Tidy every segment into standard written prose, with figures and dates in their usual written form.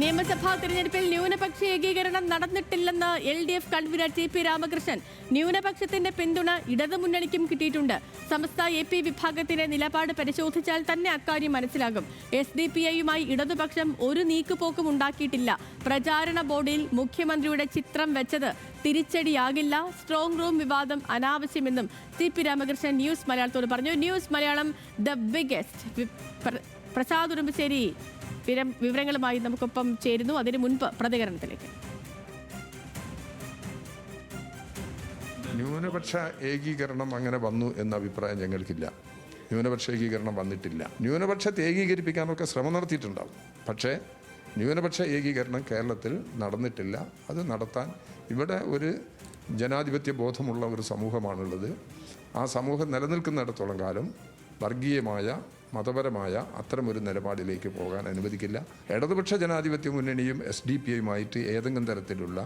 നിയമസഭാ തെരഞ്ഞെടുപ്പിൽ ന്യൂനപക്ഷ ഏകീകരണം നടന്നിട്ടില്ലെന്ന് LDF കൺവീനർ TP രാമകൃഷ്ണൻ. ന്യൂനപക്ഷത്തിന്റെ പിന്തുണ ഇടതുമുന്നണിക്കും കിട്ടിയിട്ടുണ്ട്. സമസ്ത AP വിഭാഗത്തിന്റെ നിലപാട് പരിശോധിച്ചാൽ തന്നെ അക്കാര്യം മനസ്സിലാകും. SDPIയുമായി ഇടതുപക്ഷം ഒരു നീക്കുപോക്കും ഉണ്ടാക്കിയിട്ടില്ല. പ്രചാരണ ബോർഡിൽ മുഖ്യമന്ത്രിയുടെ ചിത്രം വെച്ചത് തിരിച്ചടിയാകില്ല. സ്ട്രോങ് റൂം വിവാദം അനാവശ്യമെന്നും TP രാമകൃഷ്ണൻ ന്യൂസ് മലയാളത്തോട് പറഞ്ഞു. News Malayalam the biggest. Prasad Udumbassery വിവരങ്ങളുമായി നമുക്കൊപ്പം ചേരുന്നു. അതിനു മുൻപ് പ്രതികരണത്തിലേക്ക്. ന്യൂനപക്ഷ ഏകീകരണം അങ്ങനെ വന്നു എന്ന അഭിപ്രായം ഞങ്ങൾക്കില്ല. ന്യൂനപക്ഷ ഏകീകരണം വന്നിട്ടില്ല. ന്യൂനപക്ഷത്തെ ഏകീകരിപ്പിക്കാനൊക്കെ ശ്രമം നടത്തിയിട്ടുണ്ടാവും. പക്ഷേ ന്യൂനപക്ഷ ഏകീകരണം കേരളത്തിൽ നടന്നിട്ടില്ല. അത് നടത്താൻ ഇവിടെ ഒരു ജനാധിപത്യ ബോധമുള്ള ഒരു സമൂഹമാണുള്ളത്. ആ സമൂഹം നിലനിൽക്കുന്നിടത്തോളം കാലം വർഗീയമായ മതപരമായ അത്തരമൊരു നിലപാടിലേക്ക് പോകാൻ അനുവദിക്കില്ല. ഇടതുപക്ഷ ജനാധിപത്യ മുന്നണിയും SDPIയുമായിട്ട് ഏതെങ്കിലും തരത്തിലുള്ള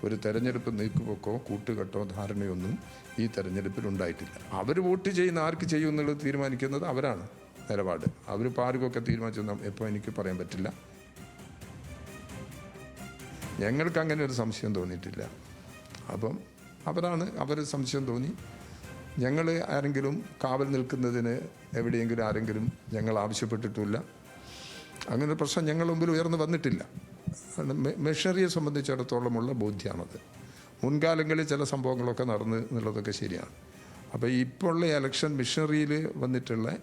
ഒരു തെരഞ്ഞെടുപ്പ് നീക്കുപോക്കോ കൂട്ടുകെട്ടോ ധാരണയൊന്നും ഈ തെരഞ്ഞെടുപ്പിൽ ഉണ്ടായിട്ടില്ല. അവർ വോട്ട് ചെയ്യുന്ന ആർക്ക് ചെയ്യും എന്നുള്ളത് തീരുമാനിക്കുന്നത് അവരാണ്. നിലപാട് അവരിപ്പോൾ ആർക്കൊക്കെ തീരുമാനിച്ചെന്നും എപ്പോൾ എനിക്ക് പറയാൻ പറ്റില്ല. ഞങ്ങൾക്ക് അങ്ങനെ ഒരു സംശയം തോന്നിയിട്ടില്ല. അപ്പം അവർ സംശയം തോന്നി. ഞങ്ങൾ ആരെങ്കിലും കാവൽ നിൽക്കുന്നതിന് എവിടെയെങ്കിലും ആരെങ്കിലും ഞങ്ങൾ ആവശ്യപ്പെട്ടിട്ടില്ല. അങ്ങനെ പ്രശ്നം ഞങ്ങളുടെ മുമ്പിൽ ഉയർന്നു വന്നിട്ടില്ല. മെഷീനറിയെ സംബന്ധിച്ചിടത്തോളമുള്ള ബോധ്യമാണത്. മുൻകാലങ്ങളിൽ ചില സംഭവങ്ങളൊക്കെ നടന്നു എന്നുള്ളതൊക്കെ ശരിയാണ്. അപ്പോൾ ഇപ്പോൾ ഉള്ള ഇലക്ഷൻ മെഷീനറിയിൽ വന്നിട്ടുള്ള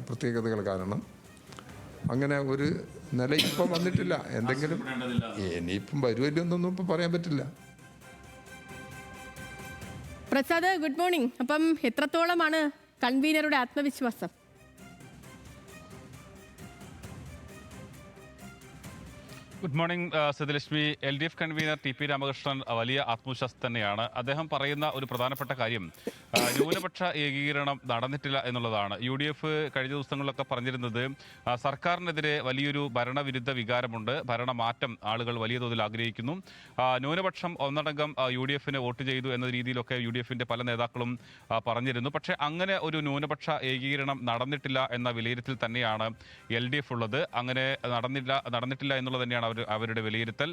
പ്രത്യേകതകൾ കാരണം അങ്ങനെ ഒരു നില ഇപ്പം വന്നിട്ടില്ല. എന്തെങ്കിലും ഇനിയിപ്പം വരുമല്ലോ എന്നൊന്നും ഇപ്പം പറയാൻ പറ്റില്ല. Prasad, good morning. അപ്പം എത്രത്തോളമാണ് കൺവീനറുടെ ആത്മവിശ്വാസം? Good morning Sathyalakshmi. LDF convener TP Ramakrishnan വലിയ ആത്മവിശ്വാസം തന്നെയാണ്. അദ്ദേഹം പറയുന്ന ഒരു പ്രധാനപ്പെട്ട കാര്യം ന്യൂനപക്ഷ ഏകീകരണം നടന്നിട്ടില്ല എന്നുള്ളതാണ്. UDF കഴിഞ്ഞ ദിവസങ്ങളിലൊക്കെ പറഞ്ഞിരുന്നത് സർക്കാരിനെതിരെ വലിയൊരു ഭരണവിരുദ്ധ വികാരമുണ്ട്, ഭരണമാറ്റം ആളുകൾ വലിയ തോതിൽ ആഗ്രഹിക്കുന്നു. ന്യൂനപക്ഷം ഒന്നടങ്കം UDFന് വോട്ട് ചെയ്തു എന്ന രീതിയിലൊക്കെ UDFന്റെ പല നേതാക്കളും പറഞ്ഞിരുന്നു. പക്ഷേ അങ്ങനെ ഒരു ന്യൂനപക്ഷ ഏകീകരണം നടന്നിട്ടില്ല എന്ന വിലയിരുത്തൽ തന്നെയാണ് LDF ഉള്ളത്. അങ്ങനെ നടന്നിട്ടില്ല എന്നുള്ളത് തന്നെയാണ് അവരുടെ വിലയിരുത്തൽ.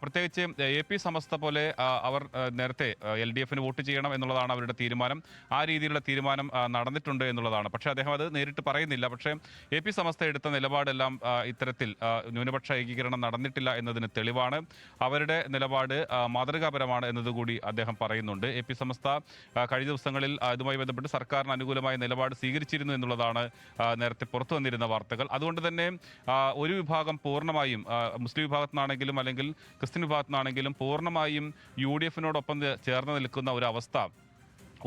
പ്രത്യേകിച്ച് AP സമസ്ത പോലെ അവർ നേരത്തെ LDFന് വോട്ട് ചെയ്യണം എന്നുള്ളതാണ് അവരുടെ തീരുമാനം. ആ രീതിയിലുള്ള തീരുമാനം നടന്നിട്ടുണ്ട് എന്നുള്ളതാണ്. പക്ഷേ അദ്ദേഹം അത് നേരിട്ട് പറയുന്നില്ല. പക്ഷേ AP സമസ്ത എടുത്ത നിലപാടെല്ലാം ഇത്തരത്തിൽ ന്യൂനപക്ഷ ഏകീകരണം നടന്നിട്ടില്ല എന്നതിന് തെളിവാണ്. അവരുടെ നിലപാട് മാതൃകാപരമാണ് എന്നതുകൂടി അദ്ദേഹം പറയുന്നുണ്ട്. AP സമസ്ത കഴിഞ്ഞ ദിവസങ്ങളിൽ ഇതുമായി ബന്ധപ്പെട്ട് സർക്കാരിന് അനുകൂലമായ നിലപാട് സ്വീകരിച്ചിരുന്നു എന്നുള്ളതാണ് നേരത്തെ പുറത്തു വന്നിരുന്ന വാർത്തകൾ. അതുകൊണ്ട് തന്നെ ഒരു വിഭാഗം പൂർണ്ണമായും മുസ്ലിം വിഭാഗത്തിനാണെങ്കിലും അല്ലെങ്കിൽ ക്രിസ്ത്യൻ വിഭാഗത്തിനാണെങ്കിലും പൂർണ്ണമായും UDFനോടൊപ്പം ചേർന്ന് നിൽക്കുന്ന ഒരു അവസ്ഥ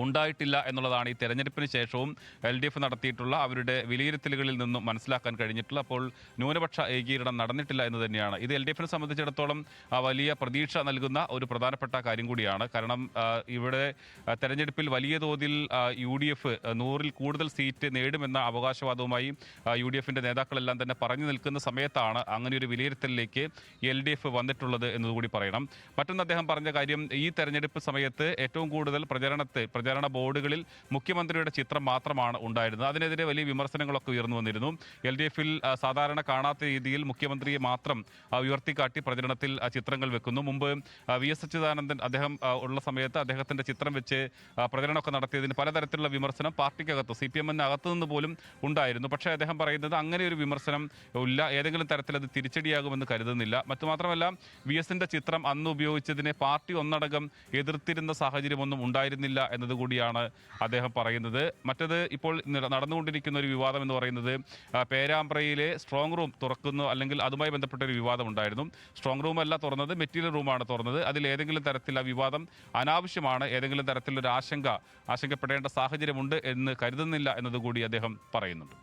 ഉണ്ടായിട്ടില്ല എന്നുള്ളതാണ് ഈ തെരഞ്ഞെടുപ്പിന് ശേഷവും LDF നടത്തിയിട്ടുള്ള അവരുടെ വിലയിരുത്തലുകളിൽ നിന്നും മനസ്സിലാക്കാൻ കഴിഞ്ഞിട്ടുള്ള. അപ്പോൾ ന്യൂനപക്ഷ ഏകീകരണം നടന്നിട്ടില്ല എന്ന് തന്നെയാണ്. ഇത് LDFനെ സംബന്ധിച്ചിടത്തോളം വലിയ പ്രതീക്ഷ നൽകുന്ന ഒരു പ്രധാനപ്പെട്ട കാര്യം കൂടിയാണ്. കാരണം ഇവിടെ തെരഞ്ഞെടുപ്പിൽ വലിയ തോതിൽ UDF 100-ൽ കൂടുതൽ സീറ്റ് നേടുമെന്ന അവകാശവാദവുമായി UDFന്റെ നേതാക്കളെല്ലാം തന്നെ പറഞ്ഞു നിൽക്കുന്ന സമയത്താണ് അങ്ങനെയൊരു വിലയിരുത്തലിലേക്ക് LDF വന്നിട്ടുള്ളത് എന്നതുകൂടി പറയണം. മറ്റൊന്ന് അദ്ദേഹം പറഞ്ഞ കാര്യം, ഈ തെരഞ്ഞെടുപ്പ് സമയത്ത് ഏറ്റവും കൂടുതൽ പ്രചാരണ ബോർഡുകളിൽ മുഖ്യമന്ത്രിയുടെ ചിത്രം മാത്രമാണ് ഉണ്ടായിരുന്നത്. അതിനെതിരെ വലിയ വിമർശനങ്ങളൊക്കെ ഉയർന്നു വന്നിരുന്നു. LDFൽ സാധാരണ കാണാത്ത രീതിയിൽ മുഖ്യമന്ത്രിയെ മാത്രം ഉയർത്തിക്കാട്ടി പ്രചരണത്തിൽ ചിത്രങ്ങൾ വെക്കുന്നു. മുമ്പ് VS അച്യുതാനന്ദൻ അദ്ദേഹം ഉള്ള സമയത്ത് അദ്ദേഹത്തിന്റെ ചിത്രം വെച്ച് പ്രചരണമൊക്കെ നടത്തിയതിന് പലതരത്തിലുള്ള വിമർശനം പാർട്ടിക്കകത്ത് CPM-അകത്തു നിന്ന് പോലും ഉണ്ടായിരുന്നു. പക്ഷേ അദ്ദേഹം പറയുന്നത് അങ്ങനെ ഒരു വിമർശനം ഇല്ല, ഏതെങ്കിലും തരത്തിൽ അത് തിരിച്ചടിയാകുമെന്ന് കരുതുന്നില്ല. മറ്റുമാത്രമല്ല VSന്റെ ചിത്രം അന്ന് ഉപയോഗിച്ചതിനെ പാർട്ടി ഒന്നടങ്കം എതിർത്തിരുന്ന സാഹചര്യമൊന്നും ഉണ്ടായിരുന്നില്ല എന്നത് കൂടിയാണ് അദ്ദേഹം പറയുന്നത്. മറ്റത് ഇപ്പോൾ നടന്നുകൊണ്ടിരിക്കുന്ന ഒരു വിവാദം എന്ന് പറയുന്നത് പേരാമ്പ്രയിലെ സ്ട്രോങ് റൂം തുറക്കുന്നു, അല്ലെങ്കിൽ അതുമായി ബന്ധപ്പെട്ട ഒരു വിവാദം ഉണ്ടായിരുന്നു. സ്ട്രോങ് റൂം അല്ല തുറന്നത്, മെറ്റീരിയൽ റൂമാണ് തുറന്നത്. അതിൽ ഏതെങ്കിലും തരത്തിൽ ആ വിവാദം അനാവശ്യമാണ്, ഏതെങ്കിലും തരത്തിലൊരു ആശങ്കപ്പെടേണ്ട സാഹചര്യമുണ്ട് എന്ന് കരുതുന്നില്ല എന്നതുകൂടി അദ്ദേഹം പറയുന്നുണ്ട്.